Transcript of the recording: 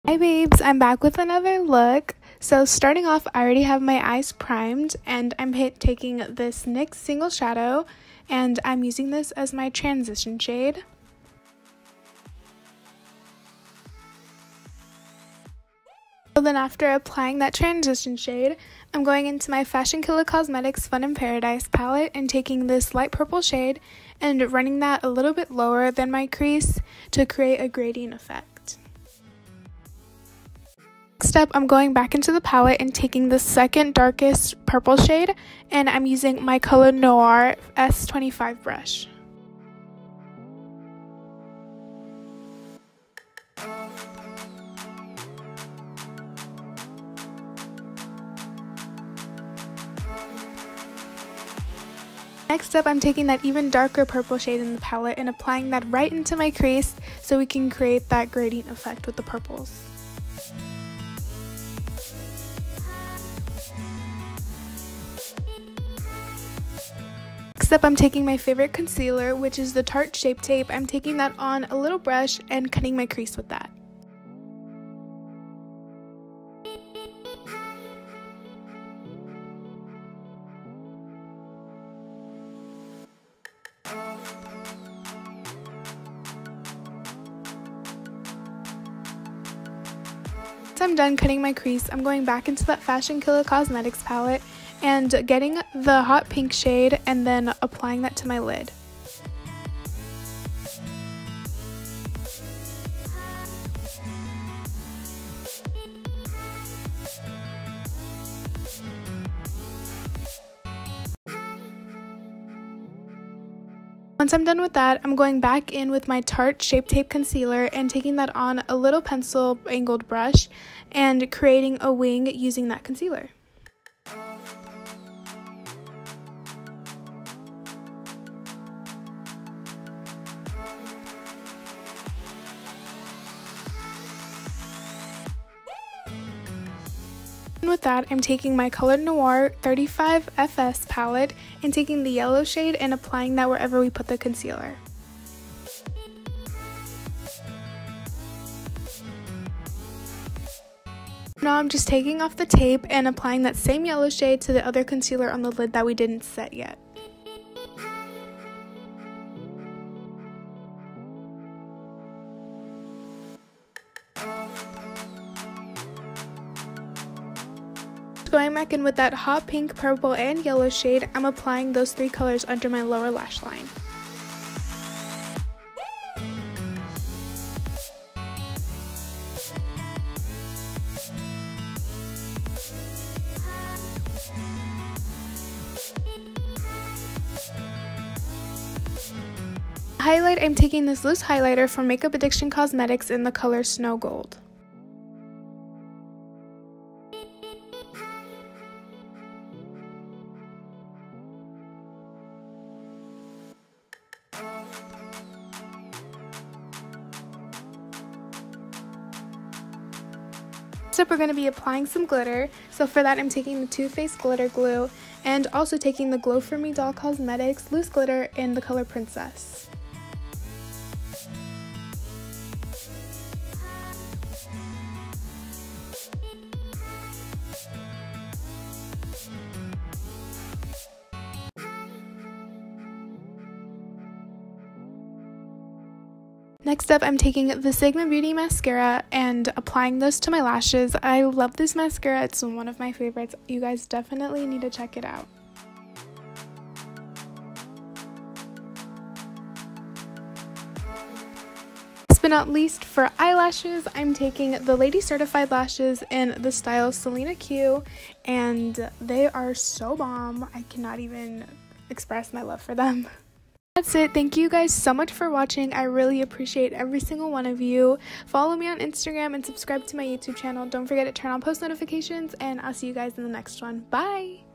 Hi babes, I'm back with another look. So starting off, I already have my eyes primed and I'm taking this NYX single shadow and I'm using this as my transition shade. So then after applying that transition shade, I'm going into my Fashion Killer Cosmetics Fun in Paradise palette and taking this light purple shade and running that a little bit lower than my crease to create a gradient effect. Next up, I'm going back into the palette and taking the second darkest purple shade, and I'm using my color Noir S25 brush. Next up, I'm taking that even darker purple shade in the palette and applying that right into my crease so we can create that gradient effect with the purples. Next up, I'm taking my favorite concealer, which is the Tarte Shape Tape. I'm taking that on a little brush and cutting my crease with that. Once I'm done cutting my crease, I'm going back into that Fashion Killer Cosmetics palette and getting the hot pink shade and then applying that to my lid. Once I'm done with that, I'm going back in with my Tarte Shape Tape concealer and taking that on a little pencil angled brush and creating a wing using that concealer. And with that, I'm taking my color Noir 35 FS palette and taking the yellow shade and applying that wherever we put the concealer. Now I'm just taking off the tape and applying that same yellow shade to the other concealer on the lid that we didn't set yet. Going back in with that hot pink, purple, and yellow shade, I'm applying those three colors under my lower lash line. Highlight, I'm taking this loose highlighter from Makeup Addiction Cosmetics in the color Snow Gold. Next up, we're going to be applying some glitter. So for that, I'm taking the Too Faced glitter glue and also taking the Glow For Me Doll Cosmetics loose glitter in the color Princess. Next up, I'm taking the Sigma Beauty mascara and applying this to my lashes. I love this mascara. It's one of my favorites. You guys definitely need to check it out. Last but not least, for eyelashes, I'm taking the Lady Certified lashes in the style Selena Q, and they are so bomb. I cannot even express my love for them. That's it. Thank you guys so much for watching. I really appreciate every single one of you. Follow me on Instagram and subscribe to my YouTube channel. Don't forget to turn on post notifications, and I'll see you guys in the next one. Bye!